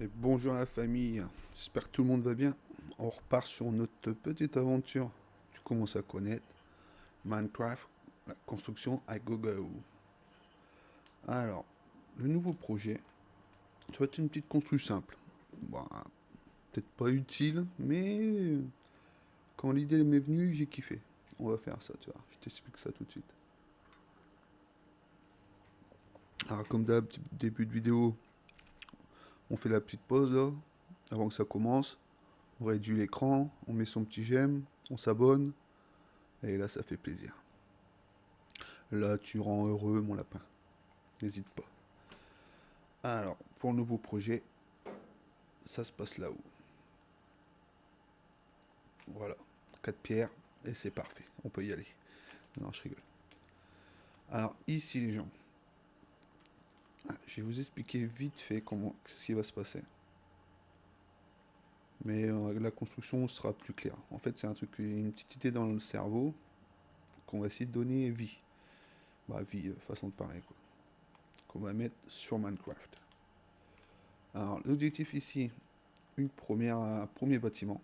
Et bonjour la famille, j'espère que tout le monde va bien. On repart sur notre petite aventure. Tu commences à connaître Minecraft, la construction à gogo. Alors, le nouveau projet, ça va être une petite construction simple. Bon, peut-être pas utile, mais quand l'idée m'est venue, j'ai kiffé. On va faire ça, tu vois. Je t'explique ça tout de suite. Alors, comme d'hab, début de vidéo, on fait la petite pause là, avant que ça commence. On réduit l'écran, on met son petit j'aime, on s'abonne, et là, ça fait plaisir. Là, tu rends heureux mon lapin. N'hésite pas. Alors, pour le nouveau projet, ça se passe là-haut. Voilà. 4 pierres et c'est parfait. On peut y aller. Non, je rigole. Alors, ici, les gens, je vais vous expliquer vite fait ce qui va se passer. Mais la construction sera plus claire. En fait, c'est une petite idée dans le cerveau qu'on va essayer de donner vie. Bah, vie, façon de parler, quoi. Qu'on va mettre sur Minecraft. Alors, l'objectif ici, un premier bâtiment.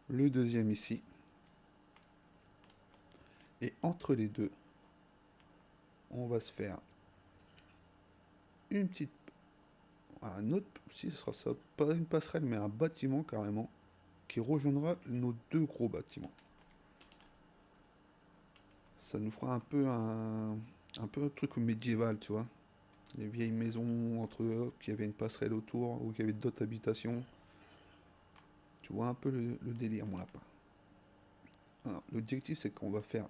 Le deuxième ici. Et entre les deux, on va se faire une petite. Un autre. Si ce sera ça, pas une passerelle, mais un bâtiment carrément. Qui rejoindra nos deux gros bâtiments. Ça nous fera un peu un truc médiéval, tu vois. Les vieilles maisons entre eux, qui avaient une passerelle autour, ou qui avaient d'autres habitations. Tu vois un peu le délire, mon lapin. Alors, l'objectif, c'est qu'on va faire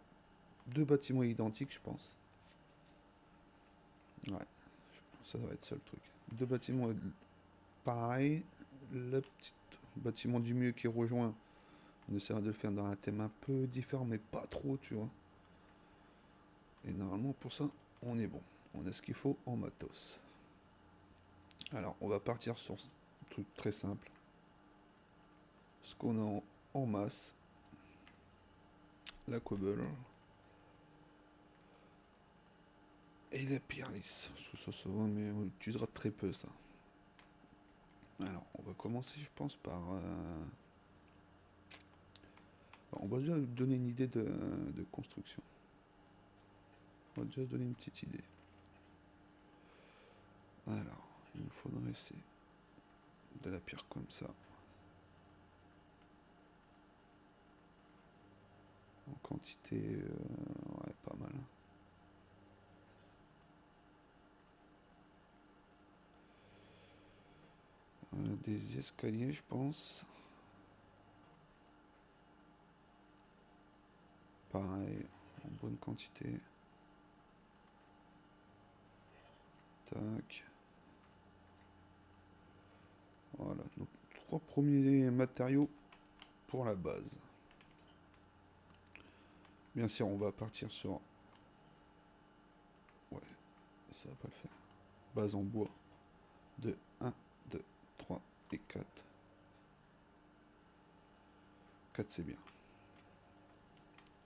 deux bâtiments identiques, je pense. Ouais, ça va être ça le truc. Deux bâtiments pareils. Le petit bâtiment du milieu qui rejoint, on essaiera de le faire dans un thème un peu différent, mais pas trop, tu vois. Et normalement, pour ça, on est bon. On a ce qu'il faut en matos. Alors, on va partir sur un truc très simple. Ce qu'on a en masse, la cobble et la pierre lisse. Ça va, mais on utilisera très peu ça. Alors, on va commencer, je pense, par. On va déjà donner une idée de construction. On va déjà donner une petite idée. Alors, il nous faudrait de la pierre comme ça. En quantité, ouais, pas mal. Des escaliers, je pense. Pareil, en bonne quantité. Tac. Voilà, nos trois premiers matériaux pour la base. Bien sûr, on va partir sur. Ouais, ça va pas le faire. Base en bois de 1, 2, 3 et 4. 4 c'est bien.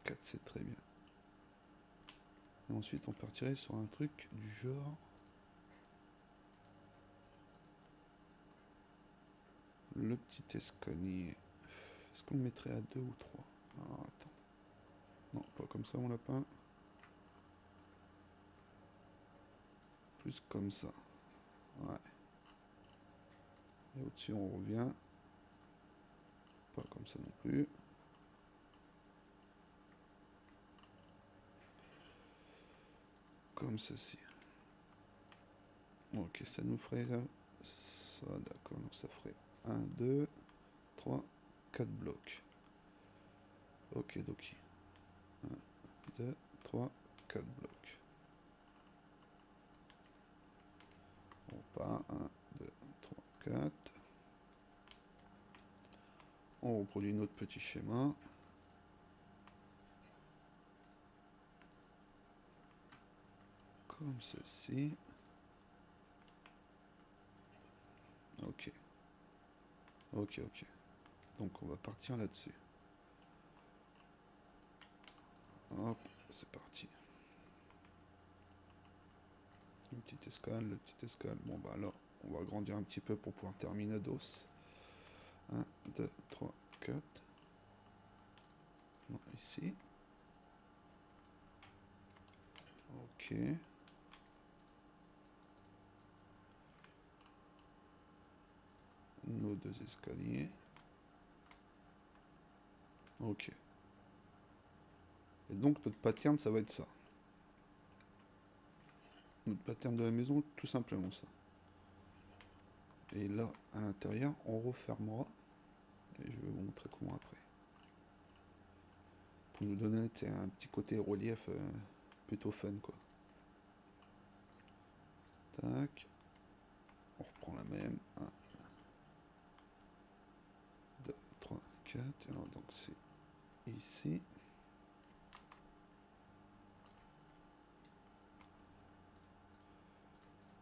4 c'est très bien. Et ensuite on partirait sur un truc du genre. Le petit escalier. Est-ce qu'on le mettrait à 2 ou 3? Alors attends. Non, pas comme ça mon lapin. Plus comme ça. Ouais. Et au-dessus on revient. Pas comme ça non plus. Comme ceci. Ok, ça nous ferait ça, d'accord. Donc ça ferait 1, 2, 3, 4 blocs. Ok, donc 1, 2, 3, 4 blocs. On part 1, 2, 3, 4. On reproduit notre petit schéma. Comme ceci. Ok. Ok, ok. Donc on va partir là-dessus. Hop, c'est parti. Une petite escale, le petit escale. Bon bah alors, On va agrandir un petit peu pour pouvoir terminer dos. 1, 2, 3, 4. Non, ici. Ok. Nos 2 escaliers. Ok. Et donc notre pattern, ça va être ça. Notre pattern de la maison, tout simplement ça. Et là, à l'intérieur, on refermera. Et je vais vous montrer comment après. Pour nous donner un petit côté relief plutôt fun, quoi. Tac. On reprend la même. 1, 2, 3, 4. Alors, donc c'est ici.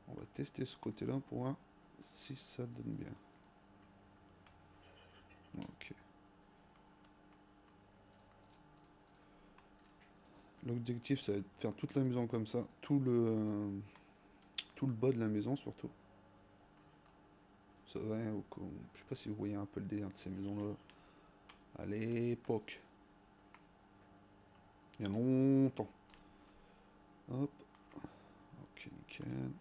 On va tester ce côté-là pour voir si ça donne bien. Ok. L'objectif, ça va être de faire toute la maison comme ça, tout le bas de la maison surtout. Ça va, je sais pas si vous voyez un peu le délire de ces maisons-là. À l'époque. Il y a longtemps. Hop. Ok, nickel.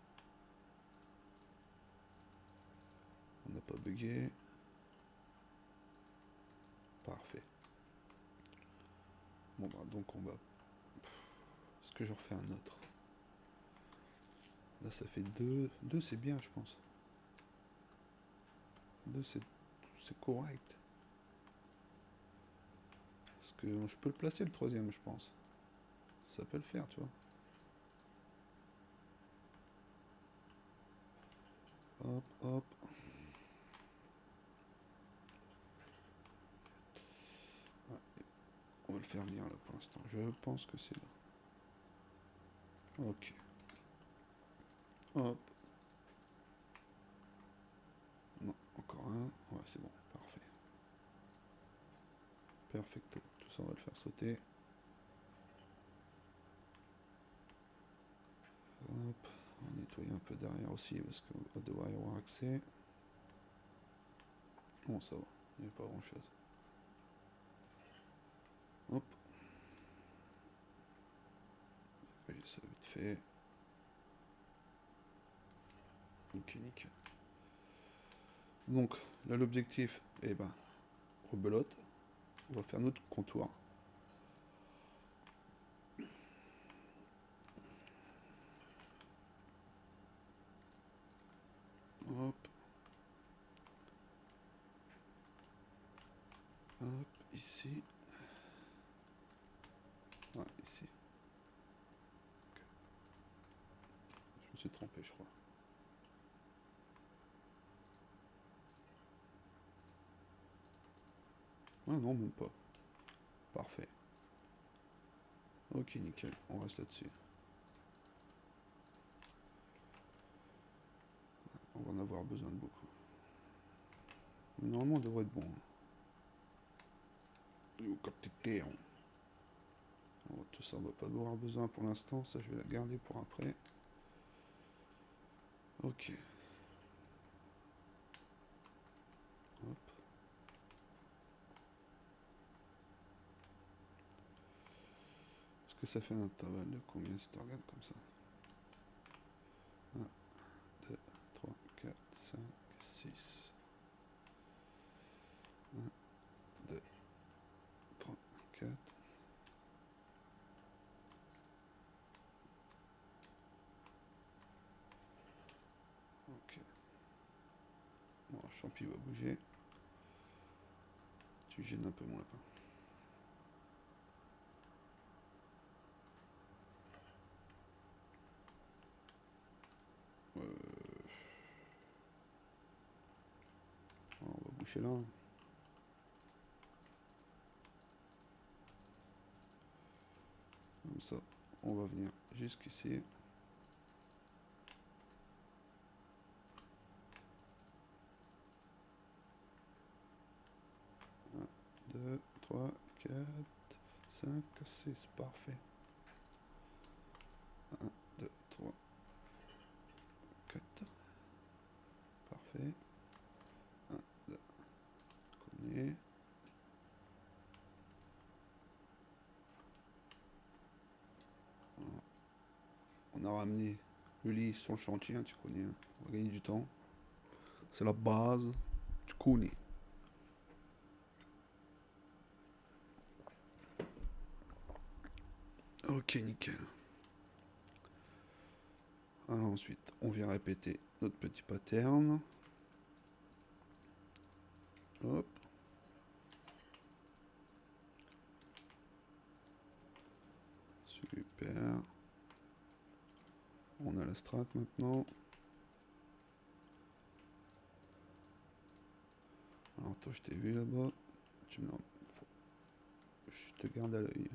On n'a pas bugué. Parfait. Bon bah donc on va... Est-ce que j'en refais un autre? Là ça fait 2. 2 c'est bien je pense. 2 c'est correct. Parce que je peux le placer le troisième je pense. Ça peut le faire tu vois. Hop hop. Ah, on va le faire venir là pour l'instant. Je pense que c'est là. Ok. Hop. Non, encore un. Ouais, c'est bon, parfait. Perfecto. Tout ça, on va le faire sauter. Hop. On va nettoyer un peu derrière aussi parce qu'on va devoir y avoir accès. Bon, ça va. Il n'y a pas grand chose. Hop. Oui, ça vite fait. Ok, nickel. Donc, là, l'objectif, eh ben, rebelote. On va faire notre contour. Hop. Hop, ici. Ouais, ici. Okay. Je me suis trompé, je crois. Ah non, même pas. Parfait. Ok, nickel. On reste là-dessus. On va en avoir besoin de beaucoup. Mais normalement, on devrait être bon. Bon, tout ça, on va pas avoir besoin pour l'instant. Ça, je vais la garder pour après. Ok. Hop. Est-ce que ça fait un intervalle de combien si tu regardes comme ça? 1, 2, 3, 4, 5, 6. 1, 2, 3, 4. Ok. Bon, le champi va bouger. Tu gênes un peu mon lapin. On va boucher là. Comme ça, on va venir jusqu'ici. 2, 3, 4, 5, 6. Parfait. 1, 2, 3, 4. On a ramené le lit sur le chantier, hein, tu connais. Hein. On va gagner du temps. C'est la base. Tu connais. Ok, nickel. Alors ensuite, on vient répéter notre petit pattern. Hop. Super. On a la strat maintenant. Alors toi, je t'ai vu là-bas. Tu me... Je te garde à l'œil.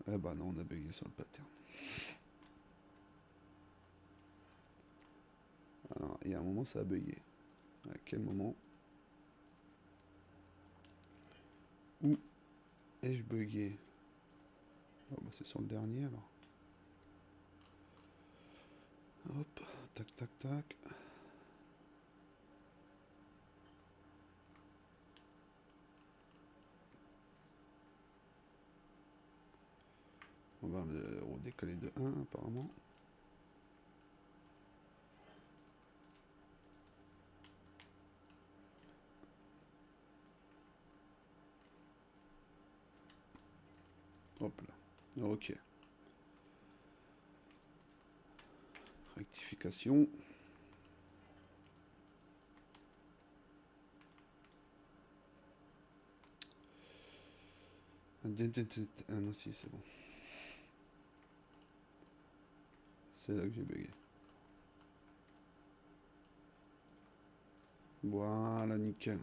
Eh bah non, on a bugué sur le pattern. Alors, il y a un moment, ça a bugué. À quel moment? Où ai-je bugué? Oh bah c'est sur le dernier alors. Hop, tac tac tac. On va le redécaler de 1 apparemment. Hop là. Ok. Rectification. Ah non si c'est bon. C'est là que j'ai bugué. Voilà, nickel.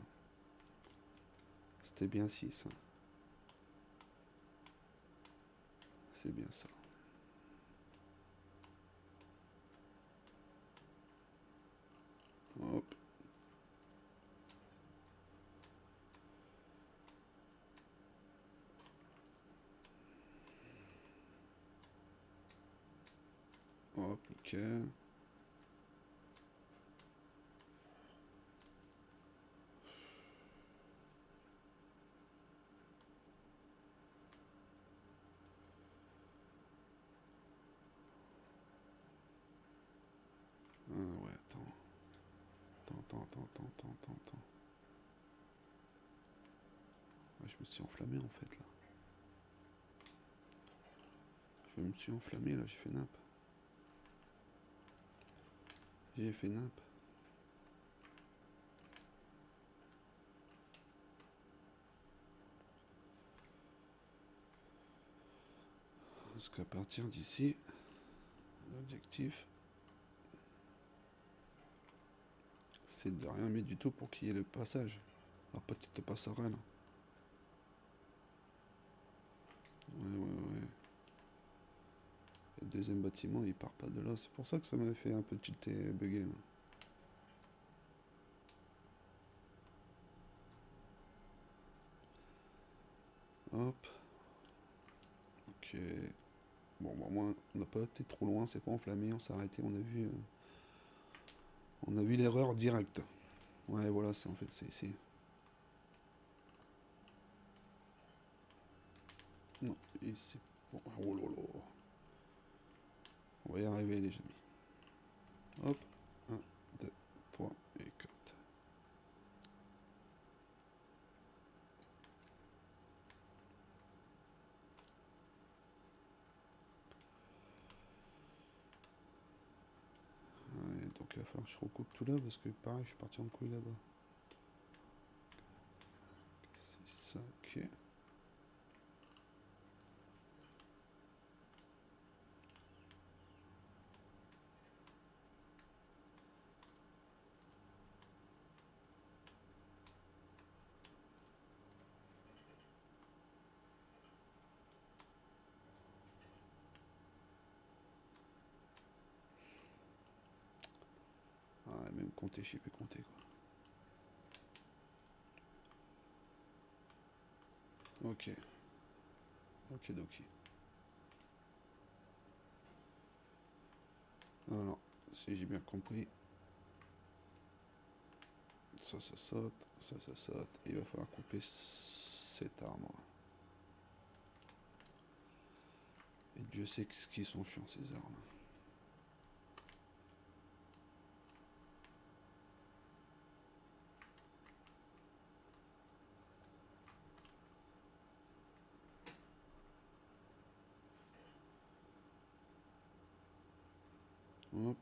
C'était bien 6. Hein. C'est bien ça. Hop. Hop, nickel. Ah ouais, attends. Attends. Ouais, je me suis enflammé en fait là. Je me suis enflammé là, j'ai fait nappe. J'ai fait nappe. Parce qu'à partir d'ici, l'objectif, c'est de rien mettre du tout pour qu'il y ait le passage. La petite passerelle. Ouais. Le deuxième bâtiment, il part pas de là. C'est pour ça que ça m'avait fait un peu tilter, bugger. Là. Hop. Ok. Bon, bah, moi, on n'a pas été trop loin, c'est pas enflammé, on s'est arrêté, on a vu l'erreur directe. Ouais, voilà, c'est en fait, c'est ici. Non, ici. Bon, oh là là. On va y arriver, les amis. Hop. 1, 2, 3 et 4. Ouais, donc il va falloir que je recoupe tout là parce que pareil, je suis parti en couille là-bas. C'est ça, ok. Ah, même compter, je sais plus compter quoi. Ok. Ok, doki. Alors, si j'ai bien compris, ça saute, ça saute. Il va falloir couper cet arbre. Et Dieu sait ce qu'ils sont chiants ces armes. Hop.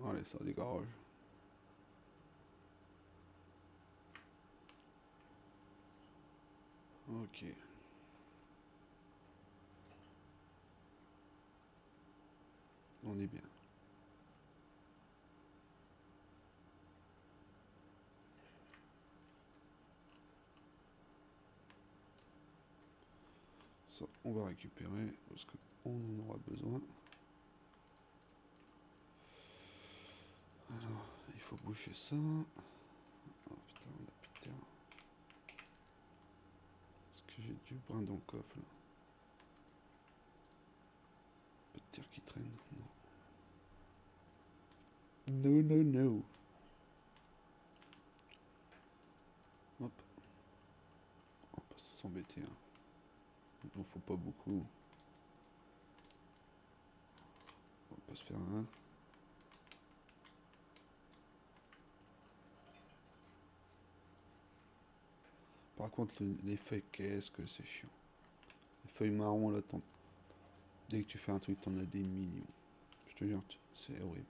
Allez, ça dégage. Ok. On est bien. Ça, on va récupérer parce qu'on en aura besoin. Alors, il faut boucher ça. Oh putain, on a plus de terre. Est-ce que j'ai du brin dans le coffre là? Pas de terre qui traîne. Non. No, no, no. Hop. On va pas s'embêter. Hein. Il n'en faut pas beaucoup. On va pas se faire un. Par contre, les feuilles, qu'est-ce que c'est chiant. Les feuilles marron, là, dès que tu fais un truc, t'en as des millions. Je te jure, c'est horrible.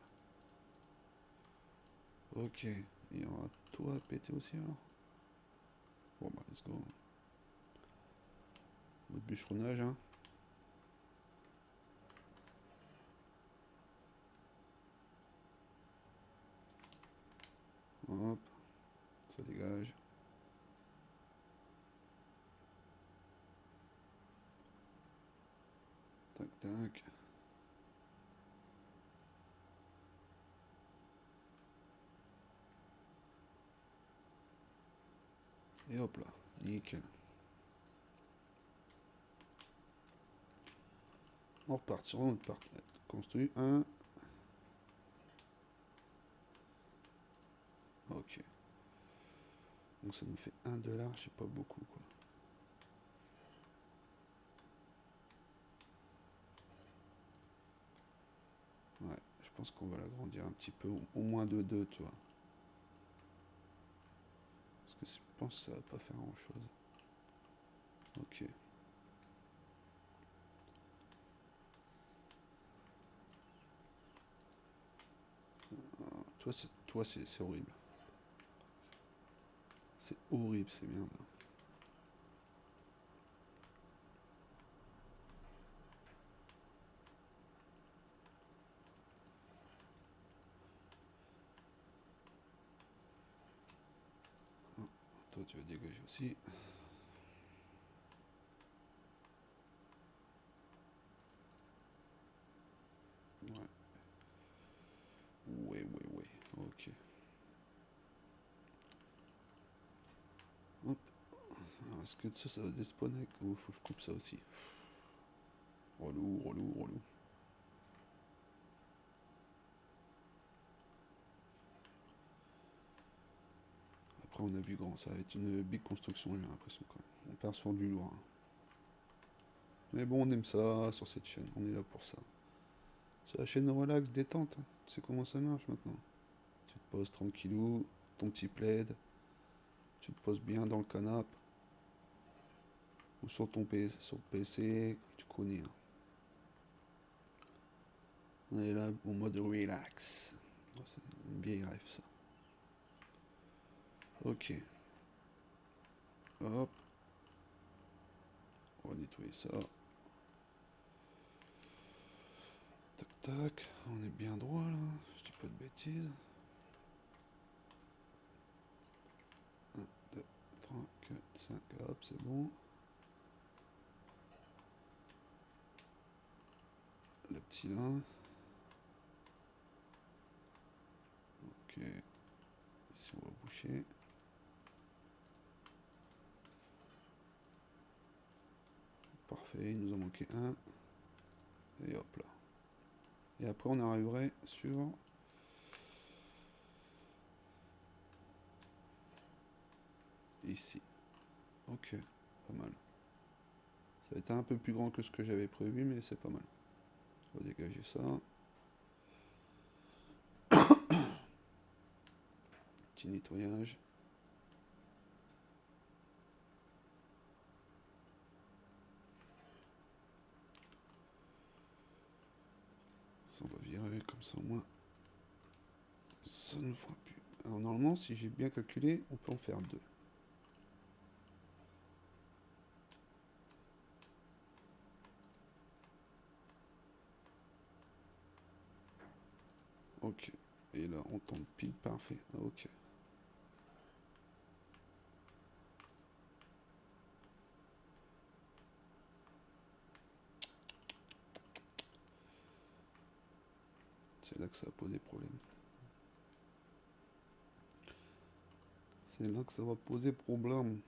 Ok, il y aura tout à péter aussi alors. Bon bah, let's go. Notre bûcheronnage, hein. Hop, ça dégage. Tac, tac. Et hop là, nickel. On repart sur notre partie. Construit un. Ok. Donc ça nous fait $1, c'est pas beaucoup quoi. Ouais, je pense qu'on va l'agrandir un petit peu, au moins de 2, tu vois. Parce que je pense que ça va pas faire grand chose. Ok. Toi, c'est horrible. C'est horrible, ces merdes. Oh, toi, tu vas dégager aussi. Ouais. Ouais. Ok. Hop. Alors, est-ce que ça va despawner ou faut que je coupe ça aussi? Relou. Après, on a vu grand, ça va être une big construction, j'ai l'impression quand même. On part sur du lourd. Hein. Mais bon, on aime ça sur cette chaîne, on est là pour ça. C'est la chaîne relax, détente. Hein. Tu sais comment ça marche maintenant. Tu te poses tranquillou, ton petit plaid, tu te poses bien dans le canapé ou sur ton PC, tu connais. Hein. On est là en mode relax. Oh, c'est une vieille rêve ça. Ok. Hop. On va nettoyer ça. Tac tac. On est bien droit là. Je dis pas de bêtises. 1, 2, 3, 4, 5. Hop, c'est bon. Le petit là. Ok. Ici on va boucher. Parfait, il nous en manquait un. Et hop là. Et après on arriverait sur... Ici. Ok, pas mal. Ça va être un peu plus grand que ce que j'avais prévu, mais c'est pas mal. On va dégager ça. Petit nettoyage. Ça, on va virer comme ça au moins. Ça ne fera plus. Alors normalement, si j'ai bien calculé, on peut en faire deux. Ok. Et là, on tombe pile parfait. Ok. C'est là que ça va poser problème. C'est là que ça va poser problème.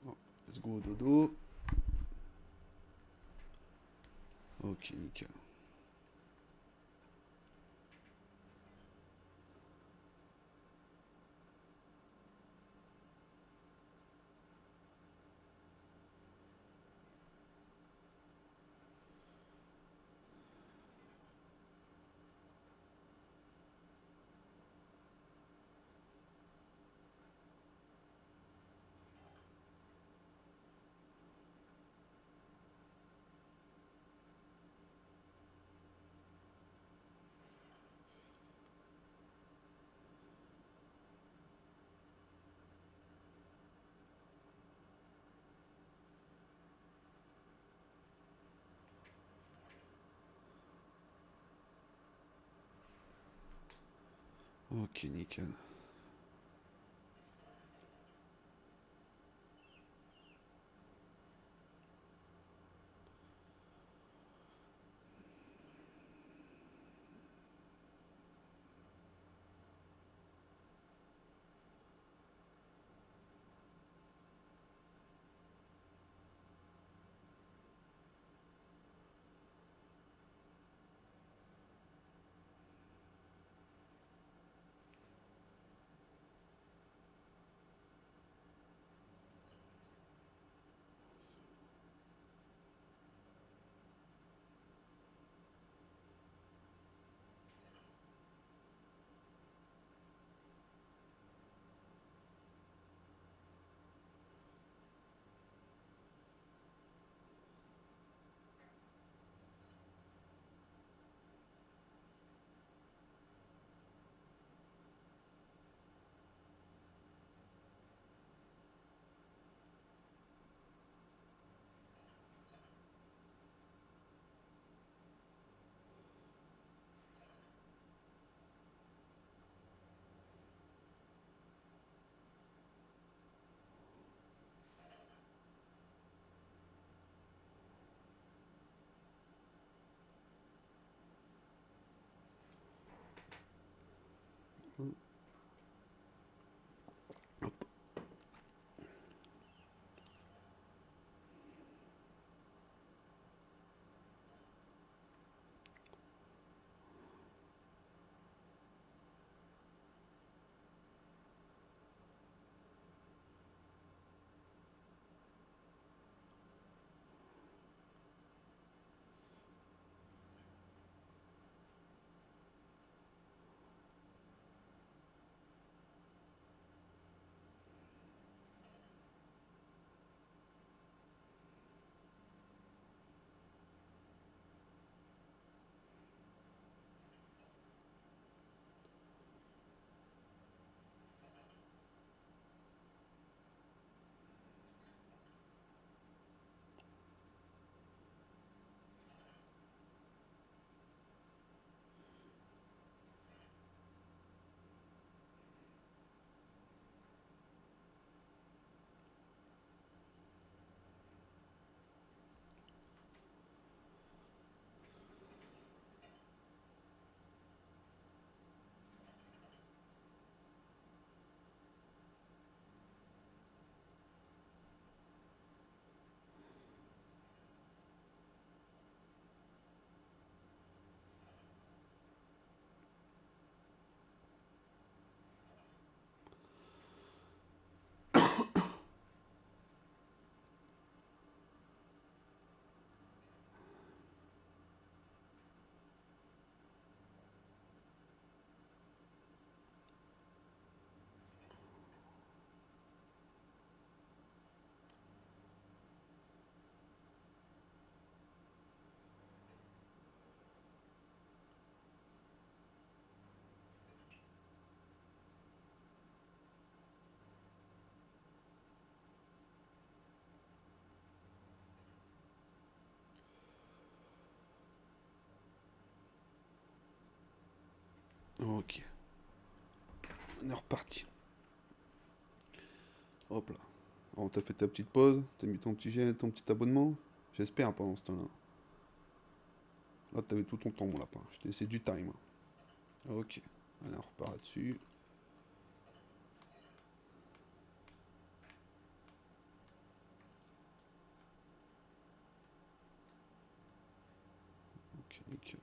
Oh, let's go dodo. Ok, nickel. Ok, nickel. Ok. On est reparti. Hop là. Alors, t'as fait ta petite pause, t'as mis ton petit abonnement. J'espère pendant ce temps-là. Là, t'avais tout ton temps, mon lapin. Je t'ai laissé du time. Ok. Allez, on repart là-dessus. Ok, nickel.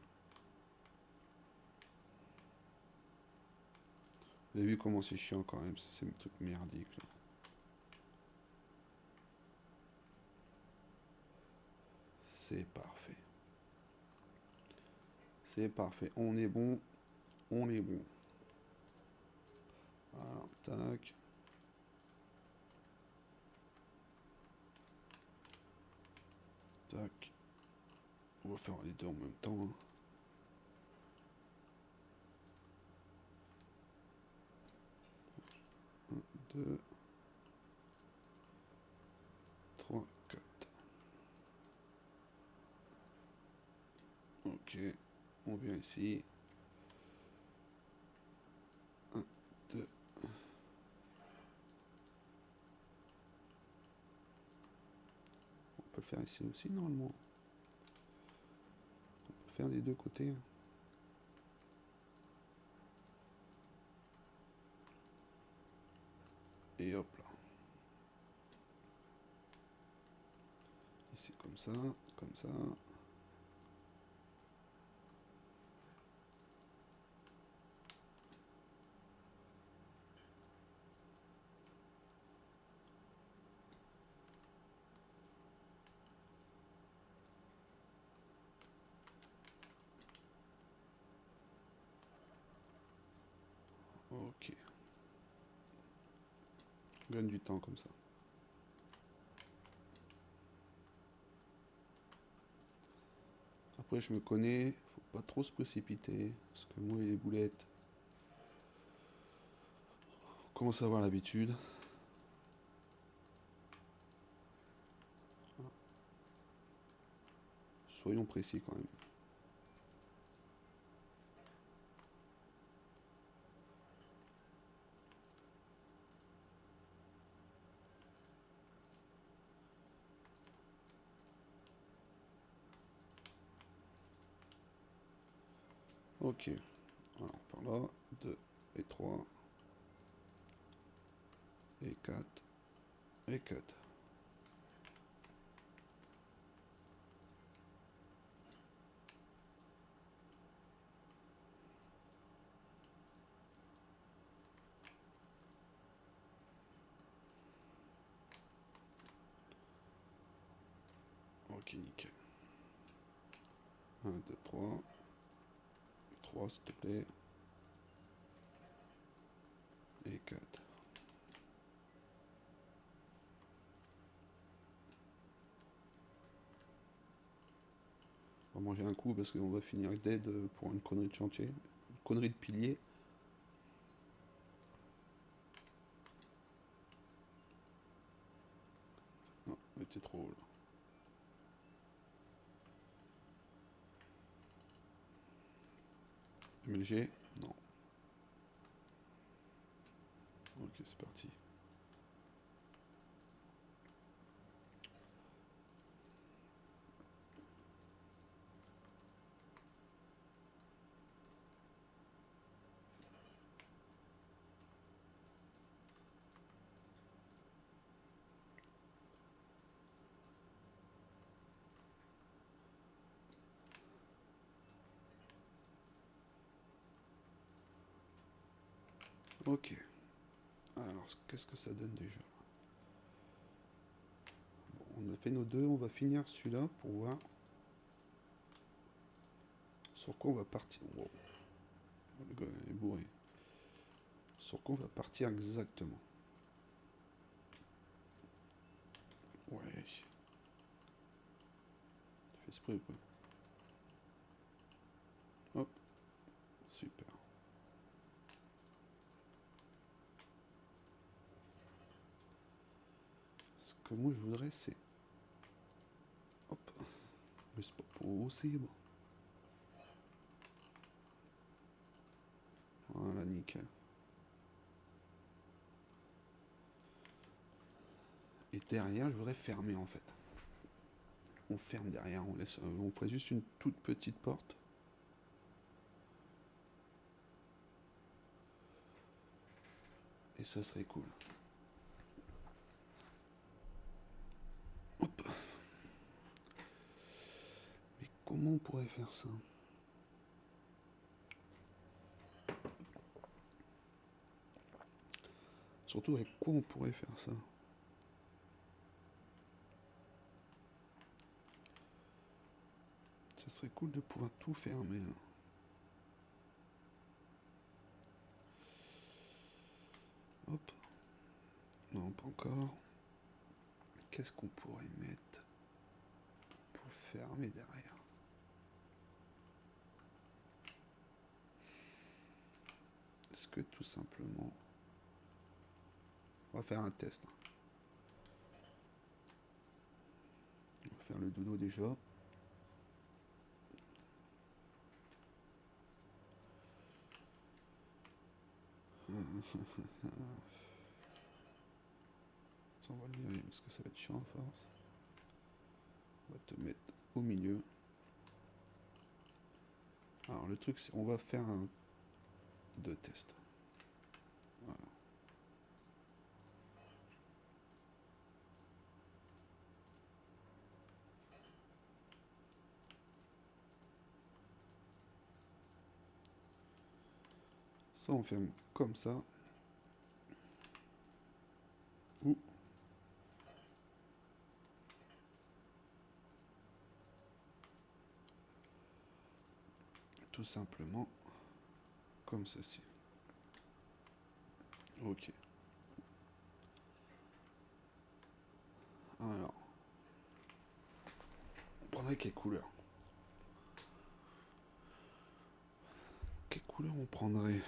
Vous avez vu comment c'est chiant quand même, c'est un truc merdique là. C'est parfait. C'est parfait. On est bon. On est bon. Voilà, tac. Tac. On va faire les deux en même temps, hein. 2, 3, 4. Ok. On vient ici. 1, 2. On peut le faire ici aussi normalement. On peut le faire des deux côtés, hein. Et hop là. Ici comme ça, comme ça. Ok. On gagne du temps comme ça. Après, je me connais, faut pas trop se précipiter, parce que moi et les boulettes, on commence à avoir l'habitude. Soyons précis quand même. Ok, alors par là, 2 et 3 et 4 et 4. Ok, nickel. 1, 2, 3. 3 s'il te plaît. Et 4. On va manger un coup parce qu'on va finir dead pour une connerie de chantier. Une connerie de pilier. Non, mais t'es trop haut là. MLG. Non. Ok, c'est parti. Ok. Alors, qu'est-ce que ça donne déjà? Bon, on a fait nos deux, on va finir celui-là pour voir sur quoi on va partir. Wow. Le gars est bourré. Sur quoi on va partir exactement. Ouais. Tu fais exprès ou quoi? Hop. Super. Ce que moi je voudrais c'est... Hop. Mais c'est pas possible. nickel. Et derrière, je voudrais fermer en fait. On ferme derrière, on laisse, on ferait juste une toute petite porte. Et ça serait cool. Hop. Mais comment on pourrait faire ça? Surtout avec quoi on pourrait faire ça? Ça serait cool de pouvoir tout fermer. Hop. Non, pas encore. Qu'est-ce qu'on pourrait mettre pour fermer derrière? Est-ce que tout simplement... On va faire un test. On va faire le dodo déjà. Ça, on va le virer parce que ça va être chiant à force. On va te mettre au milieu. Alors le truc c'est on va faire deux tests. Voilà. Ça on ferme comme ça. Ou tout simplement comme ceci. Ok. Alors, on prendrait quelle couleur? Quelle couleur on prendrait?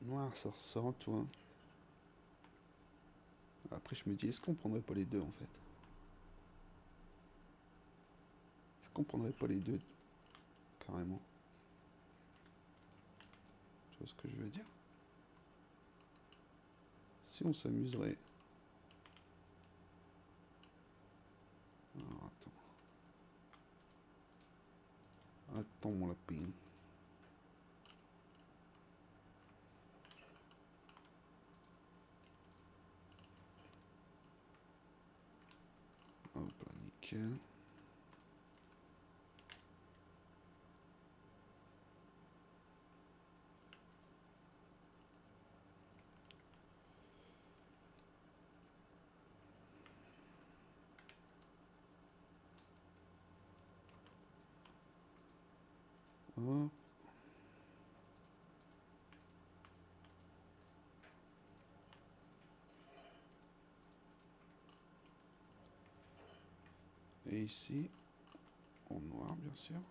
Noir, ça ressort, tu vois. Après, je me dis, est-ce qu'on prendrait pas les deux en fait? Est-ce qu'on prendrait pas les deux carrément? Tu vois ce que je veux dire? Si on s'amuserait. Alors, attends. Attends, mon lapin. Hop là, nickel. Hop. Et ici, en noir, bien sûr.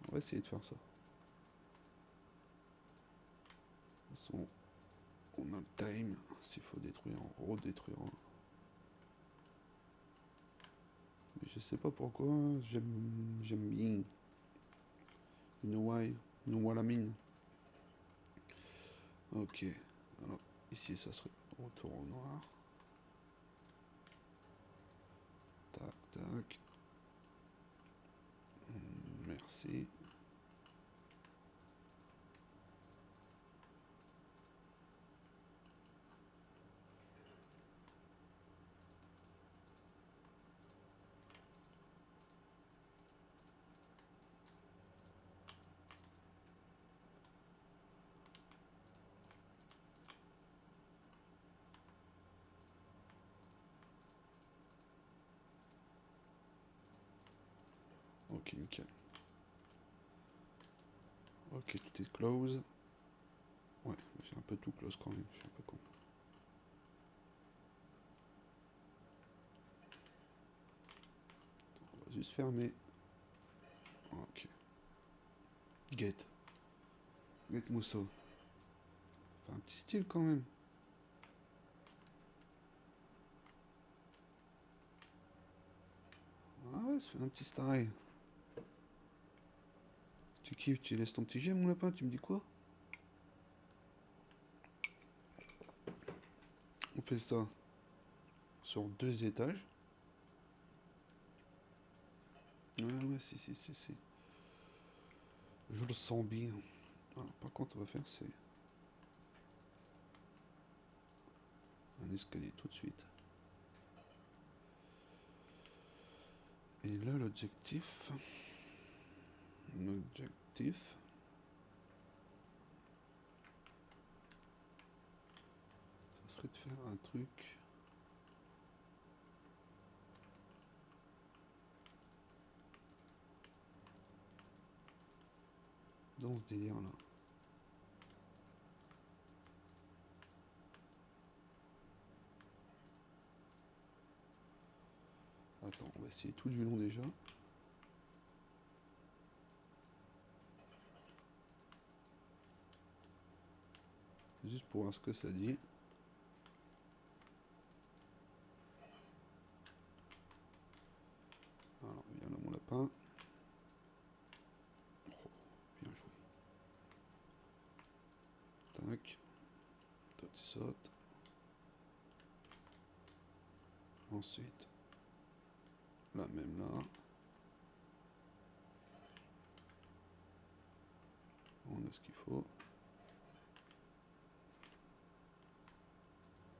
On va essayer de faire ça. De toute façon, on a le time. S'il faut détruire, on redétruira. Mais je sais pas pourquoi, j'aime bien. You know why? You know what I mean? Ok. Alors, ici, ça serait retour au noir. Tac, tac. Merci. Ok, nickel. Ok, tout est close. Ouais, j'ai un peu tout close quand même, je suis un peu con. On va juste fermer. Ok. Get. Get Mousso. Fait un petit style quand même. Ah ouais, ça fait un petit starry. Tu kiffes, tu laisses ton petit jet, mon lapin, tu me dis quoi? On fait ça sur 2 étages. Ouais, ouais, si. Je le sens bien. Alors, par contre, on va faire, c'est un escalier tout de suite. Et là, l'objectif, ça serait de faire un truc dans ce délire-là. Attends, on va essayer tout du long déjà. Juste pour voir ce que ça dit. Alors, viens là, mon lapin. Oh, bien joué. Tac. Toi, tu sautes. Ensuite, la même là. On a ce qu'il faut.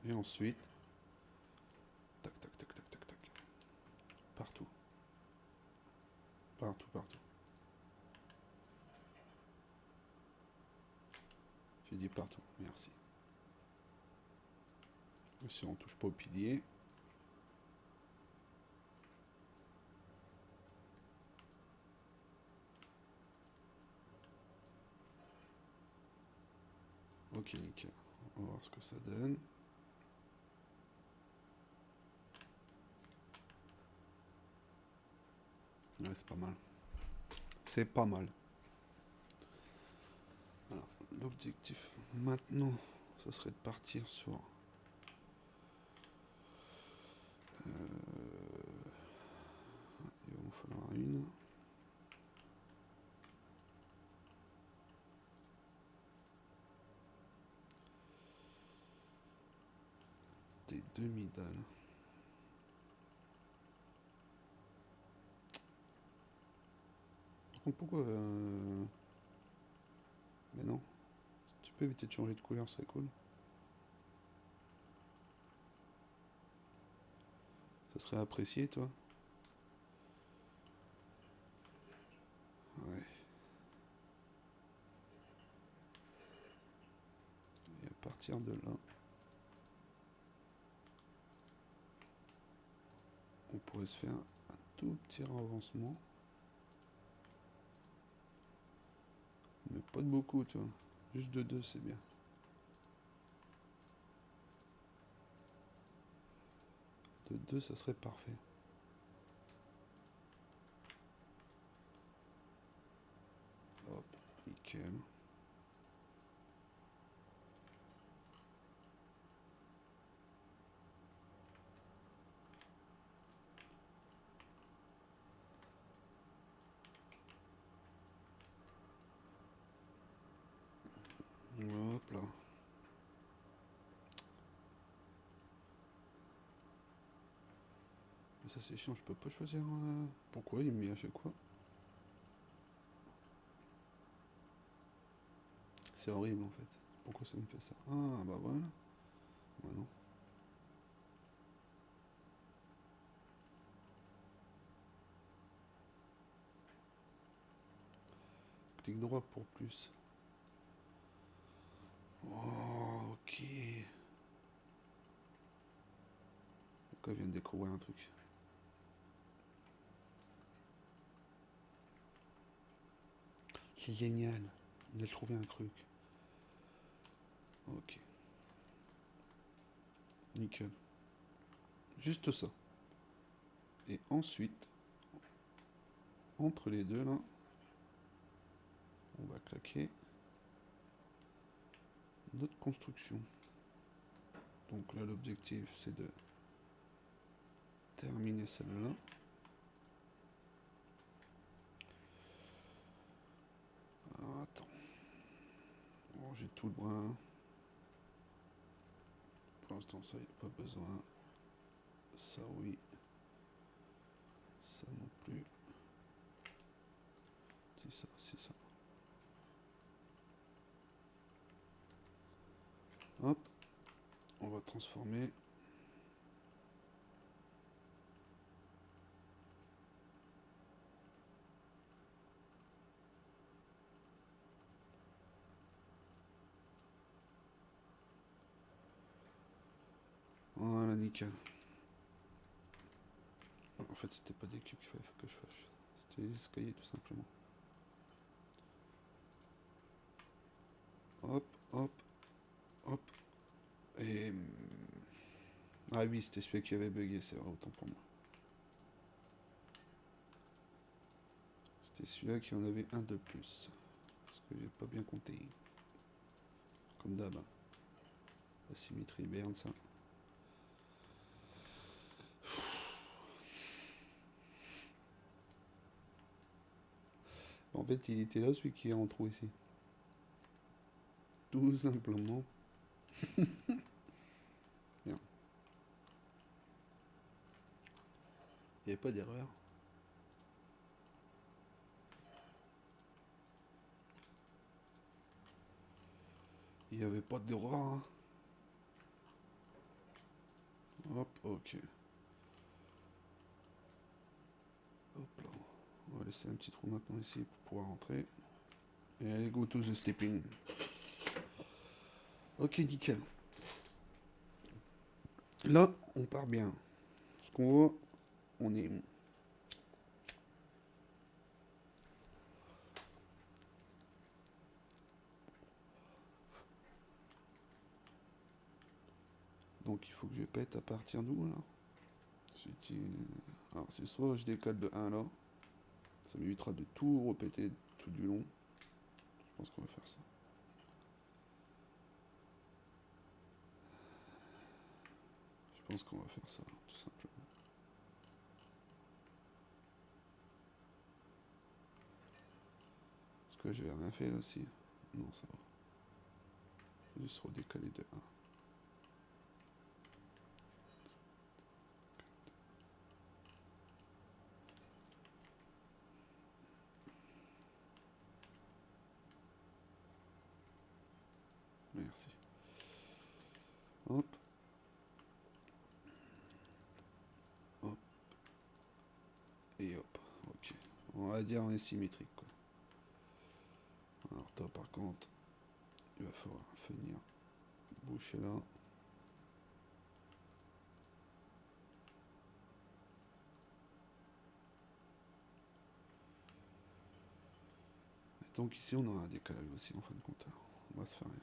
Et ensuite, tac, tac, tac, tac, tac, tac. Partout. Partout, partout. J'ai dit partout, merci. Si on touche pas au pilier. Ok, nickel. On va voir ce que ça donne. Ouais, c'est pas mal. C'est pas mal. Alors, l'objectif maintenant, ce serait de partir sur... il va en falloir une. Des demi-dalles. Par contre, pourquoi... Mais non. Tu peux éviter de changer de couleur, c'est cool. Ça serait apprécié, toi? Ouais. Et à partir de là, on pourrait se faire un tout petit avancement. Mais pas de beaucoup, tu vois. Juste de 2, c'est bien. De 2, ça serait parfait. Hop, nickel. Hop là. Mais ça c'est chiant, je peux pas choisir... Pourquoi il me met à chaque fois? C'est horrible en fait. Pourquoi ça me fait ça? Ah bah voilà. Bah non. Clic droit pour plus. Oh, ok. Pourquoi il vient de découvrir un truc? C'est génial. Il a trouvé un truc. Ok. Nickel. Juste ça. Et ensuite, entre les deux là, on va claquer notre construction. Donc là, l'objectif, c'est de terminer celle-là. J'ai tout le brin. Pour l'instant, ça, il n'y a pas besoin. Ça, oui. Ça non plus. C'est ça, c'est ça. Hop. On va transformer. Voilà, nickel. En fait, c'était pas des cubes qu'il fallait que je fasse. C'était les escaliers, tout simplement. Hop, hop, hop. Et... Ah oui, c'était celui qui avait bugué, c'est vrai, autant pour moi. C'était celui-là qui en avait un de plus. Parce que j'ai pas bien compté. Comme d'hab. La symétrie berne, ça. En fait, il était là, celui qui est en trou ici. Tout simplement. Bien. Il n'y avait pas d'erreur. Il n'y avait pas d'erreur. Hein. Hop, ok. Hop là. On va laisser un petit trou maintenant ici pour pouvoir rentrer. Et allez, go to the sleeping. Ok, nickel. Là, on part bien. Ce qu'on voit, on est... Donc il faut que je pète à partir d'où là? Alors c'est soit je décale de 1 là, ça m'évitera de tout repéter tout du long. Je pense qu'on va faire ça. Je pense qu'on va faire ça, tout simplement. Est-ce que j'ai rien fait là aussi? Non, ça va. Juste redécaler de 1. Merci. Hop. Hop. Et hop. Ok. On va dire on est symétrique quoi. Alors toi par contre, il va falloir venir boucher là. Et donc ici on aura un décalage aussi en fin de compte. Alors, on va se faire rire.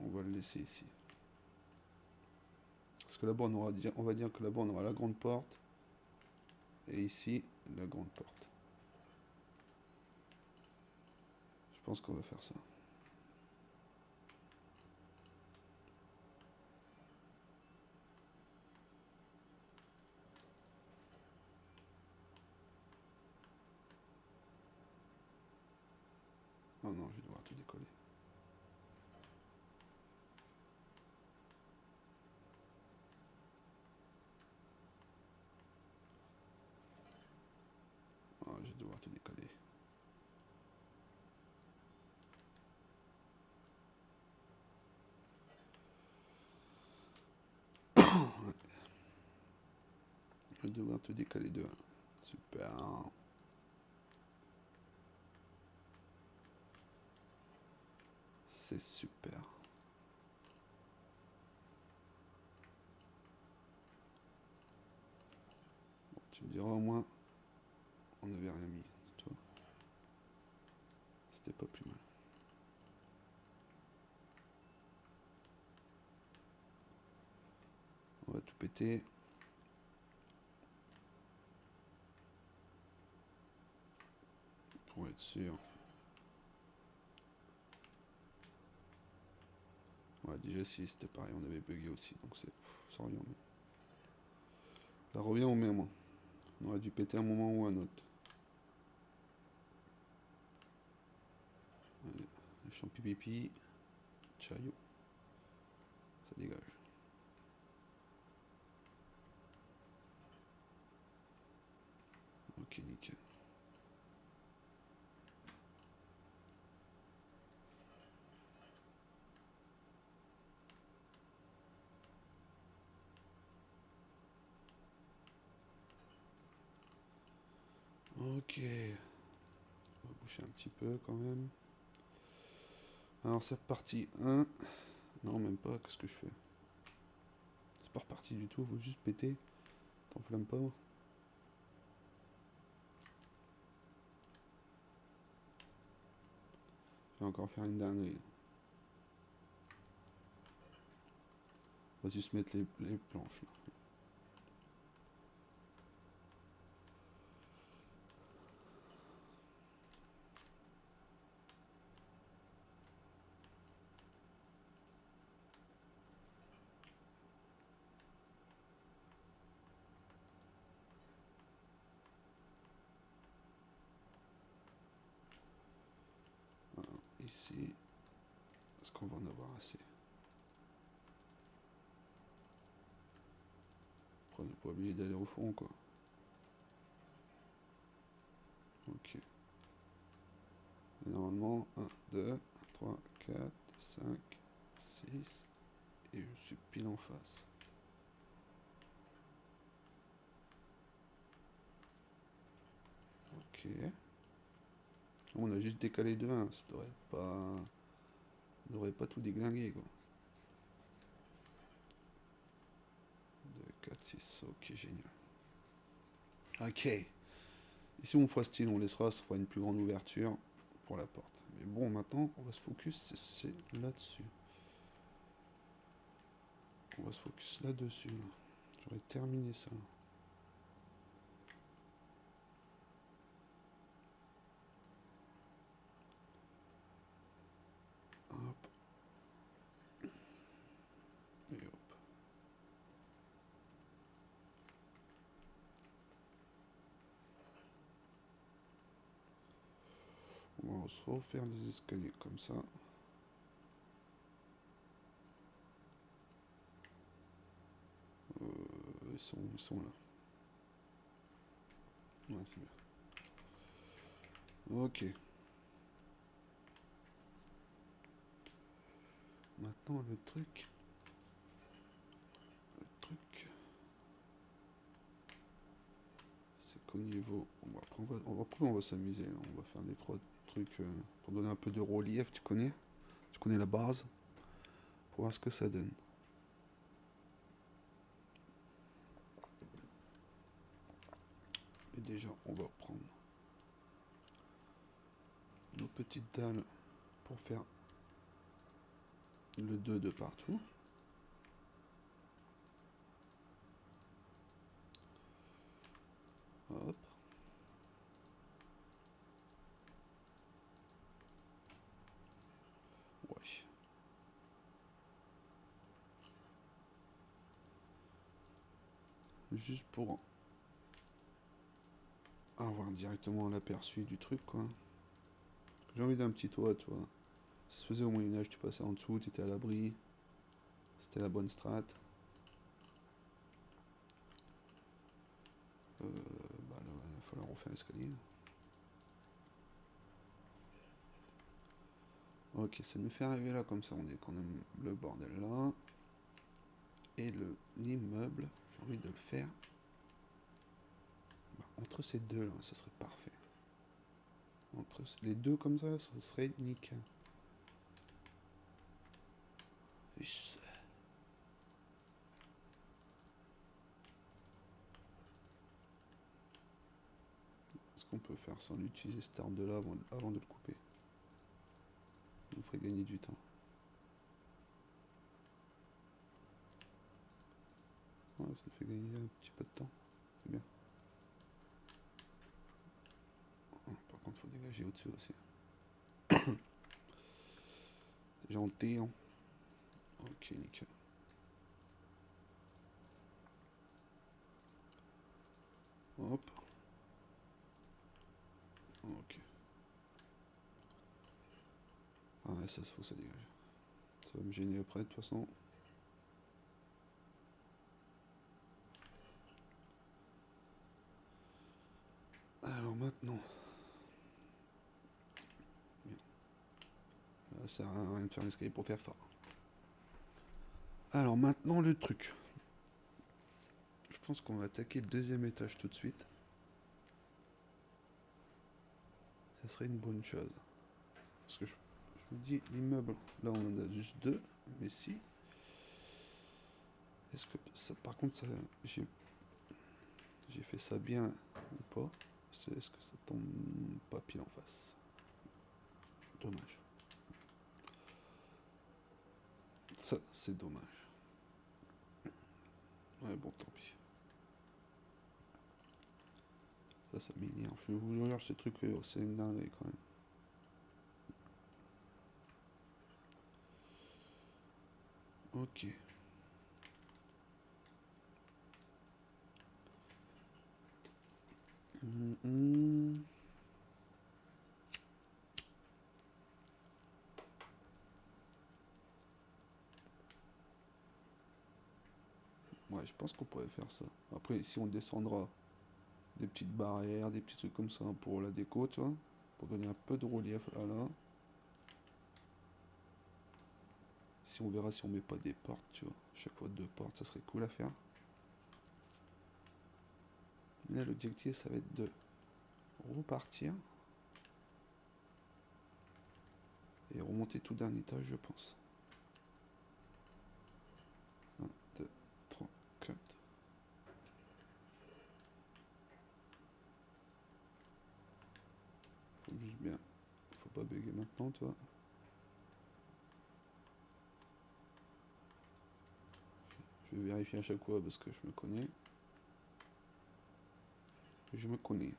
On va le laisser ici. Parce que là-bas, on va dire que là-bas, on aura la grande porte. Et ici, la grande porte. Je pense qu'on va faire ça. Oh non, je vais devoir tout décoller. Oh, je vais devoir tout décoller. Je vais devoir tout décaler de 1. Super. C'est super. Bon, tu me diras au moins, on n'avait rien mis. Toi, c'était pas plus mal. On va tout péter. Pour être sûr. Ouais, déjà si c'était pareil, on avait bugué aussi, donc c'est sans rien. Ça revient au même. On aurait dû péter un moment ou un autre. Allez, les champi pipi. Chayo. Ça dégage. Ok, nickel. Ok. On va boucher un petit peu quand même. Alors c'est reparti. 1. Non, même pas. Qu'est-ce que je fais? C'est pas reparti du tout. Faut juste péter. T'enflamme pas. Je vais encore faire une dinguerie. On va juste mettre les planches là. Voilà. Ici. Est-ce qu'on va en avoir assez? Après, on n'est pas obligé d'aller au fond quoi. Ok. Et normalement, 1, 2, 3, 4, 5, 6. Et je suis pile en face. Ok. On a juste décalé de 1. Ça devrait pas tout déglinguer quoi. 2, 4, 6. Ok, génial. Ok. Ici on fera style, on laissera, ça fera une plus grande ouverture pour la porte. Mais bon, maintenant, on va se focus, c'est là-dessus. On va se focus là-dessus. Là. J'aurais terminé ça. Hop. Et hop. On va se refaire des escaliers comme ça. Ils sont là. Ouais, c'est bien. Ok. Maintenant, le truc, c'est qu'au niveau... on va s'amuser. On va faire des 3 trucs pour donner un peu de relief, tu connais? Tu connais la base? Pour voir ce que ça donne. Et déjà, on va prendre nos petites dalles pour faire le 2 de partout. Hop. Ouais. Juste pour avoir directement l'aperçu du truc, quoi. J'ai envie d'un petit toit, tu vois. Ça se faisait au Moyen-Âge, tu passais en dessous, tu étais à l'abri. C'était la bonne strat. Bah là, il va falloir refaire l'escalier. Ok, ça me fait arriver là comme ça, on est quand même le bordel là. Et l'immeuble, j'ai envie de le faire. Bah, entre ces deux là, ça serait parfait. Entre les deux comme ça serait nickel. Est-ce qu'on peut faire sans l'utiliser cet arbre de là avant de le couper? Ça nous ferait gagner du temps. Ouais, ça fait gagner un petit peu de temps. C'est bien. Par contre, il faut dégager au-dessus aussi. C'est gentil, hein. Ok, nickel. Hop. Ok. Ah ouais, ça, faut que ça dégage. Ça va me gêner après, de toute façon. Alors maintenant. Ça sert à rien de faire un escalier pour faire ça. Alors maintenant le truc. Je pense qu'on va attaquer le deuxième étage tout de suite. Ça serait une bonne chose. Parce que je me dis, l'immeuble, là on en a juste deux. Mais si. Est-ce que ça, par contre, ça, j'ai fait ça bien ou pas? Est-ce que ça tombe pas pile en face? Dommage. Ça, c'est dommage. Ouais, bon, tant pis. Ça m'énerve. Je vous jure, ce truc, c'est une dinguerie quand même. Ok. Ouais, je pense qu'on pourrait faire ça. Après, si on descendra des petites barrières, des petits trucs comme ça pour la déco, tu vois, pour donner un peu de relief là. Si on verra si on met pas des portes, tu vois. Chaque fois deux portes, ça serait cool à faire. Là, l'objectif, ça va être de repartir et remonter tout d'un étage, je pense. 1, 2, 3, 4. Faut juste bien. Faut pas bugger maintenant, tu vois. Je vais vérifier à chaque fois parce que je me connais. Je me connais.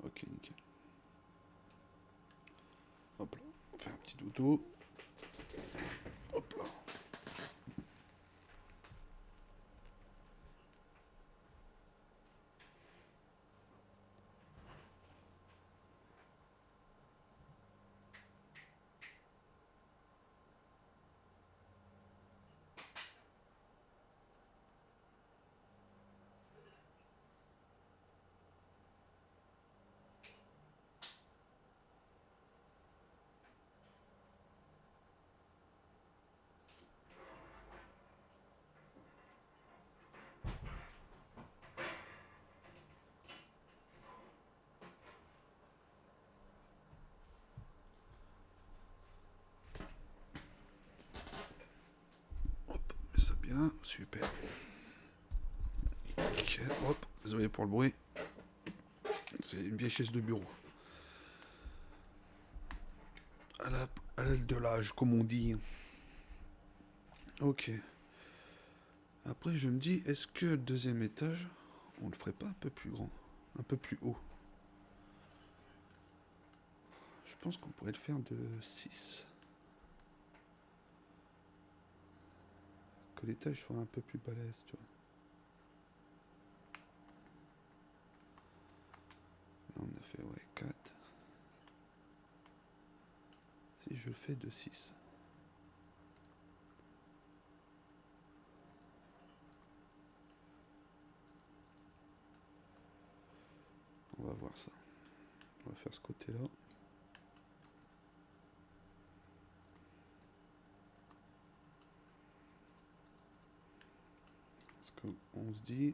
Ok, nickel. Hop là, on fait un petit dodo. Hop là. Hop, mets ça bien, super. Nickel, hop, désolé pour le bruit. C'est une vieille chaise de bureau. À l'aile de l'âge, comme on dit. Ok. Après, je me dis, est-ce que le deuxième étage, on le ferait pas un peu plus grand? Un peu plus haut? Je pense qu'on pourrait le faire de 6. Que l'étage soit un peu plus balèze, tu vois. Là, on a fait, ouais, 4. Si je le fais de 6. On va voir ça. On va faire ce côté-là. Parce qu'on se dit...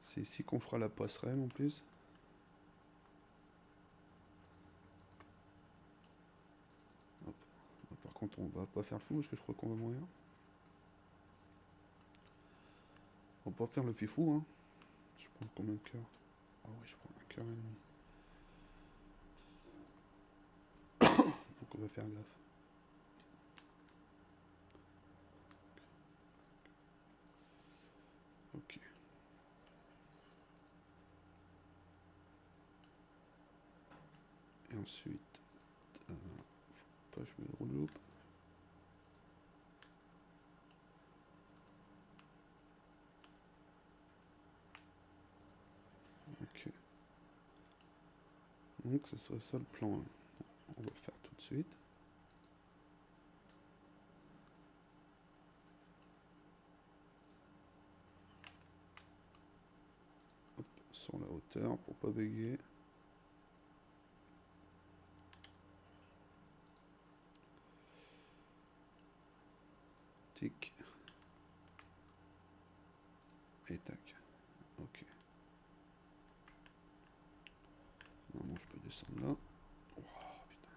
C'est ici qu'on fera la passerelle en plus. Hop. Par contre, on va pas faire le fou parce que je crois qu'on va mourir. On va pas faire le fifou, hein. Je prends combien de cœurs? Ah ouais, je prends un cœur et demi. Donc on va faire gaffe. Ok. ensuite, faut pas je mets le loop. Ok. Donc ce serait ça le plan 1. On va le faire tout de suite. Hop, sur la hauteur pour pas bugger. Tic. Et tac. Ok. Normalement je peux descendre là. Oh putain.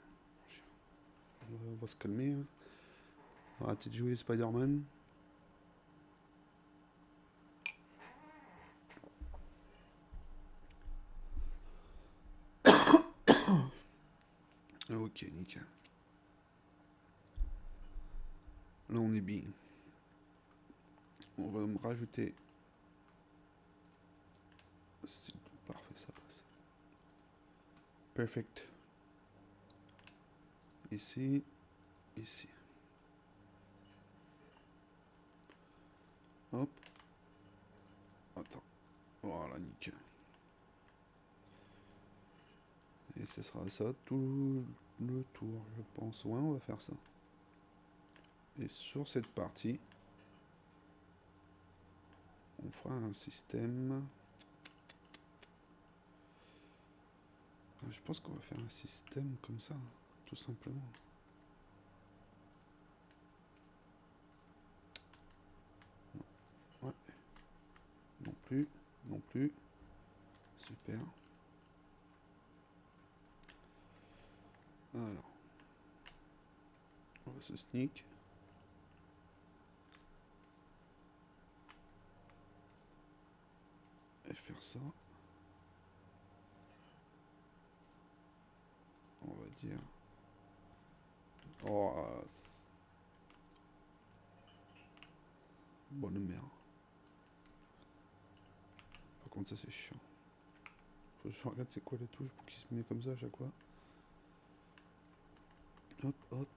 On va se calmer. Hein. On va arrêter de jouer Spider-Man. Ok, nickel. Là on est bien. On va me rajouter. C'est parfait, ça passe. Perfect. Ici. Ici. Hop. Attends. Voilà, nickel. Et ce sera ça tout le tour, je pense. Ouais, on va faire ça. Et sur cette partie, on fera un système. Je pense qu'on va faire un système comme ça, tout simplement. Non. Ouais. Non plus. Non plus. Super. Alors. On va se sneak. Et faire ça. On va dire. Oh, bonne merde. Par contre, ça c'est chiant. Faut que je regarde c'est quoi les touches pour qu'il se met comme ça à chaque fois. Hop, hop.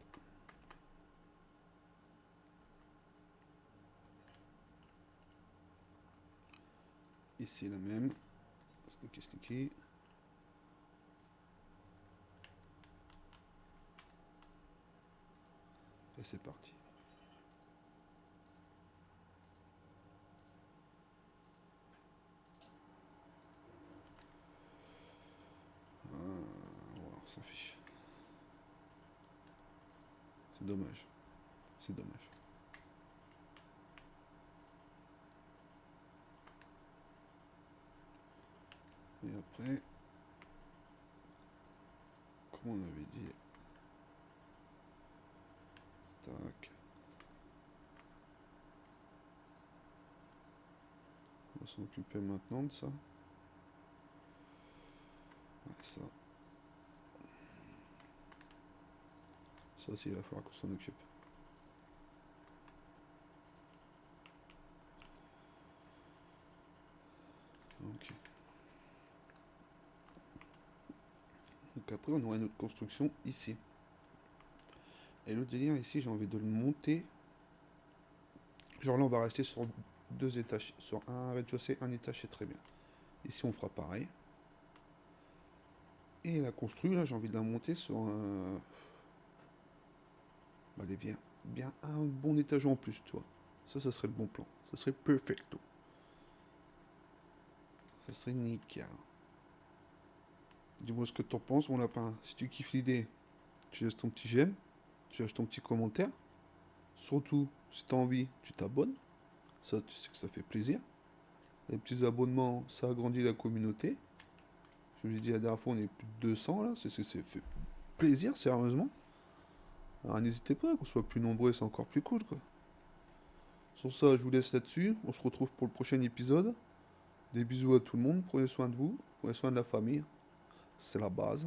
Ici la même. Sneaky, sneaky. Et c'est parti. On va voir, ça fiche. C'est dommage. C'est dommage. Et après, comme on avait dit, tac. On va s'en occuper maintenant de ça. Ouais, ça. Ça aussi, il va falloir qu'on s'en occupe. Ok. Donc après, on aura une autre construction ici. Et le délire ici, j'ai envie de le monter. Genre là, on va rester sur 2 étages. Sur un rez-de-chaussée, un étage, c'est très bien. Ici, on fera pareil. Et la construction, là, j'ai envie de la monter sur un... Allez, viens. Bien un bon étage en plus, tu vois. Ça serait le bon plan. Ça serait perfecto. Ça serait nickel. Dis-moi ce que t'en penses, mon lapin. Si tu kiffes l'idée, tu laisses ton petit j'aime. Tu lâches ton petit commentaire. Surtout, si t'as envie, tu t'abonnes. Ça, tu sais que ça fait plaisir. Les petits abonnements, ça agrandit la communauté. Je vous l'ai dit la dernière fois, on est plus de 200 là. C'est fait plaisir, sérieusement. Alors n'hésitez pas, qu'on soit plus nombreux, c'est encore plus cool quoi. Sur ça, je vous laisse là-dessus. On se retrouve pour le prochain épisode. Des bisous à tout le monde. Prenez soin de vous. Prenez soin de la famille. C'est la base.